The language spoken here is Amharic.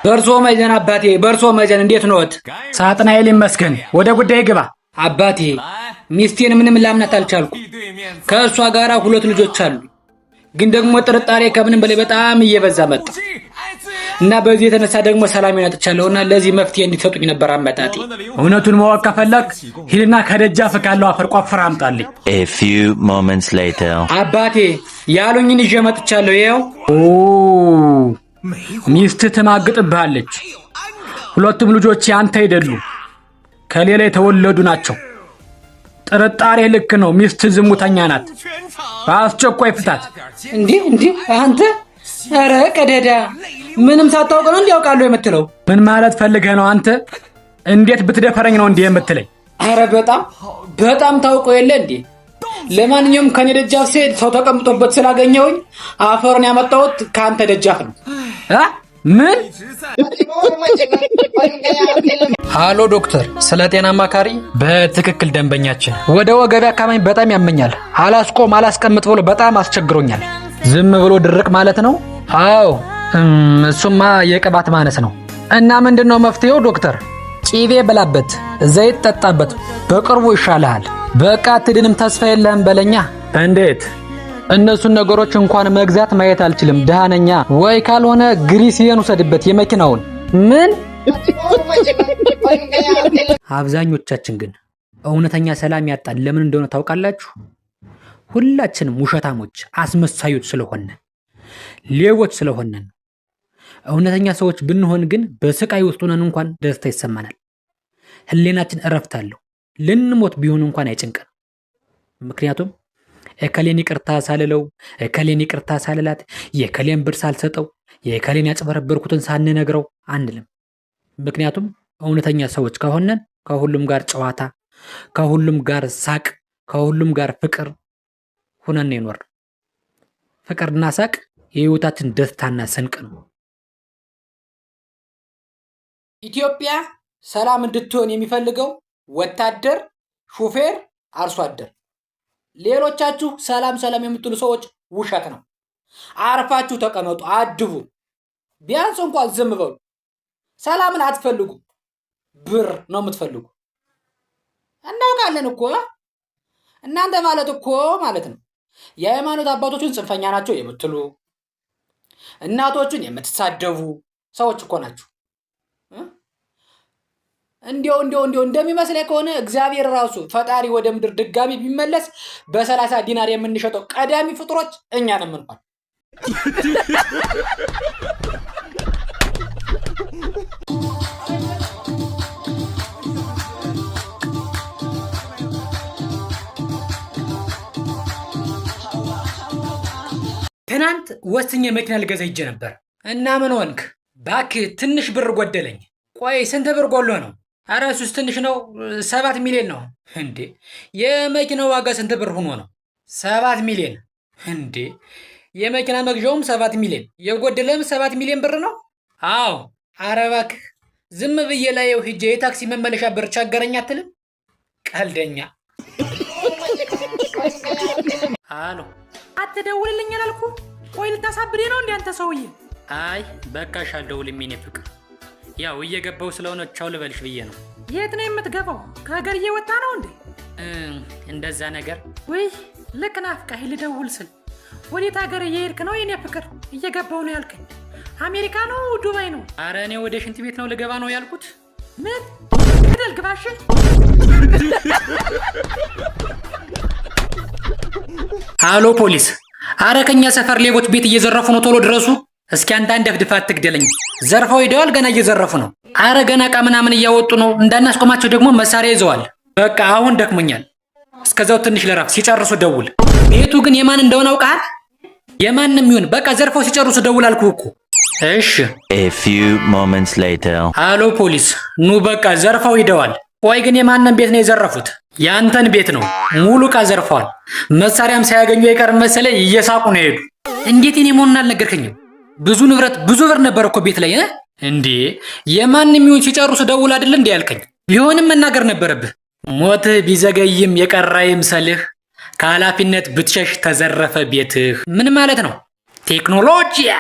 በርሶ መጀን አባቴ በርሶ መጀን እንዴት ነዎት? ሳጥናኤል ይመስገን። ወደ ጉዳይ ግባ አባቴ። ሚስቴን ምንም ላምናት አልቻልኩ። ከእሷ ጋር 2 ልጆች አሉ። ግን ደግሞ ጥርጣሬ ከምንም በላይ በጣም እየበዛ መጣ እና በዚህ የተነሳ ደግሞ ሰላሜን አጥቻለሁና ለዚህ መፍትሄ እንዲሰጡኝ ነበር አመጣጤ። እውነቱን ማወቅ ከፈለክ ሂድና ከደጃፍ ካለው አፈር ቆፍረህ አምጣልኝ። A few moments later አባቴ ያሉኝን ይዤ መጥቻለሁ። ይኸው። ሚስት ትማግጥብሃለች። 2ቱም ልጆች ያንተ አይደሉም፣ ከሌላ የተወለዱ ናቸው። ጥርጣሬ ልክ ነው። ሚስት ዝሙተኛ ናት። በአስቸኳይ ፍታት። እንዴ አንተ! ኧረ ቀደዳ! ምንም ሳታውቅ ነው እንዲያውቃለሁ የምትለው? ምን ማለት ፈልገህ ነው አንተ? እንዴት ብትደፈረኝ ነው እንዲህ የምትለኝ? ኧረ በጣም ታውቀው የለ እንዴ? ለማንኛውም ከኔ ደጃፍ ስሄድ ሰው ተቀምጦበት ስላገኘሁኝ አፈሩን ያመጣሁት ከአንተ ደጃፍ ነው። ምን? ሃሎ ዶክተር፣ ስለ ጤና አማካሪ? በትክክል ደንበኛችን። ወደ ወገቤ አካባቢ በጣም ያመኛል። አላስቀምጥ ብሎ በጣም አስቸግሮኛል። ዝም ብሎ ድርቅ ማለት ነው? አዎ፣ እሱማ የቅባት ማነስ ነው። እና ምንድነው መፍትሄው ዶክተር? ቂቤ ብላበት፣ ዘይት ጠጣበት፣ በቅርቡ ይሻልሃል። በቃ አትድንም፣ ተስፋ የለህም በለኛ። እንዴት? እነሱን ነገሮች እንኳን መግዛት ማየት አልችልም፣ ደሃ ነኛ። ወይ ካልሆነ ግሪሲየን ውሰድበት የመኪናውን። ምን? አብዛኞቻችን ግን እውነተኛ ሰላም ያጣን ለምን እንደሆነ ታውቃላችሁ? ሁላችንም ውሸታሞች፣ አስመሳዮች ስለሆነ፣ ሌቦች ስለሆነ። እውነተኛ ሰዎች ብንሆን ግን በስቃይ ውስጥ ሆነን እንኳን ደስታ ይሰማናል። ህሊናችን እረፍት አለው። ልንሞት ቢሆን እንኳን አይጨንቀን። ምክንያቱም እከሌን ይቅርታ ሳልለው፣ እከሌን ይቅርታ ሳልላት፣ የከሌን ብር ሳልሰጠው፣ የከሌን ያጭበረበርኩትን ሳንነግረው አንልም። ምክንያቱም እውነተኛ ሰዎች ከሆነን ከሁሉም ጋር ጨዋታ፣ ከሁሉም ጋር ሳቅ፣ ከሁሉም ጋር ፍቅር ሆነን ይኖር። ፍቅርና ሳቅ የህይወታችን ደስታና ስንቅ ነው። ኢትዮጵያ ሰላም እንድትሆን የሚፈልገው ወታደር፣ ሹፌር፣ አርሶ አደር። ሌሎቻችሁ ሰላም የምትሉ ሰዎች ውሸት ነው። አርፋችሁ ተቀመጡ፣ አድቡ። ቢያንስ እንኳን ዝም በሉ። ሰላምን አትፈልጉ፣ ብር ነው የምትፈልጉ። እናውቃለን እኮ እናንተ ማለት ነው የሃይማኖት አባቶችን ጽንፈኛ ናቸው የምትሉ፣ እናቶችን የምትሳደቡ ሰዎች እኮ ናችሁ። እንዲያው እንደሚመስለኝ ከሆነ እግዚአብሔር ራሱ ፈጣሪ ወደ ምድር ድጋሚ ቢመለስ በ30 ዲናር የምንሸጠው ቀዳሚ ፍጥሮች እኛ ነን። እንኳን ትናንት ወስኜ መኪና ልገዛ ሂጄ ነበር እና ምን ሆንክ? ባክህ ትንሽ ብር ጎደለኝ። ቆይ ስንት ብር ጎሎ ነው? ኧረ እሱስ ትንሽ ነው፣ 7 ሚሊዮን ነው። እንዴ የመኪናው ዋጋ ስንት ብር ሆኖ ነው? 7 ሚሊዮን። እንዴ የመኪና መግዣውም 7 ሚሊዮን፣ የጎደለም 7 ሚሊዮን ብር ነው? አዎ። ኧረ እባክህ ዝም ብዬ ላየው ሂጄ የታክሲ መመለሻ ብር ቸገረኝ አትልም? ቀልደኛ። አሎ፣ አትደውልልኝ አላልኩ? ቆይ ልታሳብዴ ነው እንዴ አንተ ሰውዬ? አይ በቃሽ፣ አልደውልም የኔ ፍቅር። ያው እየገባው ስለሆነ ቻው ልበልሽ ብዬ ነው። የት ነው የምትገባው? ከሀገር እየወጣ ነው እንዴ? እንደዛ ነገር። ወይ ልክ ናፍቃኝ ልደውል ስል ወዴት ሀገር እየሄድክ ነው የኔ ፍቅር? እየገባው ነው ያልከኝ አሜሪካ ነው ዱባይ ነው? አረ እኔ ወደ ሽንት ቤት ነው ልገባ ነው ያልኩት። ምን ገደል ግባሽ? አሎ ፖሊስ! አረ ከኛ ሰፈር ሌቦች ቤት እየዘረፉ ነው፣ ቶሎ ድረሱ። እስኪ አንተ ደፍድፋት ትግደለኝ። ዘርፈው ሄደዋል፣ ገና እየዘረፉ ነው። አረ ገና ዕቃ ምናምን እያወጡ ነው። እንዳናስቆማቸው ደግሞ መሳሪያ ይዘዋል። በቃ አሁን ደክሞኛል፣ እስከዛው ትንሽ ለራፍ። ሲጨርሱ ደውል። ቤቱ ግን የማን እንደሆነ አውቃል? የማንም ይሁን በቃ ዘርፈው ሲጨርሱ ደውል አልኩህ እኮ። እሺ። A few moments later አሎ ፖሊስ! ኑ በቃ ዘርፈው ሄደዋል። ቆይ ግን የማንን ቤት ነው የዘረፉት? ያንተን ቤት ነው። ሙሉ ዕቃ ዘርፈዋል። መሳሪያም ሳያገኙ አይቀርም መሰለኝ እየሳቁ ነው ሄዱ። እንዴት እኔ መሆኑን አልነገርከኝም? ብዙ ንብረት ብዙ ብር ነበር እኮ ቤት ላይ እንዴ። የማንም ይሁን ሲጨርሱ ደውል አይደል እንዴ ያልከኝ? ቢሆንም መናገር ነበረብህ። ሞትህ ቢዘገይም የቀረ ይምሰልህ፣ ከኃላፊነት ብትሸሽ ተዘረፈ ቤትህ። ምን ማለት ነው? ቴክኖሎጂያ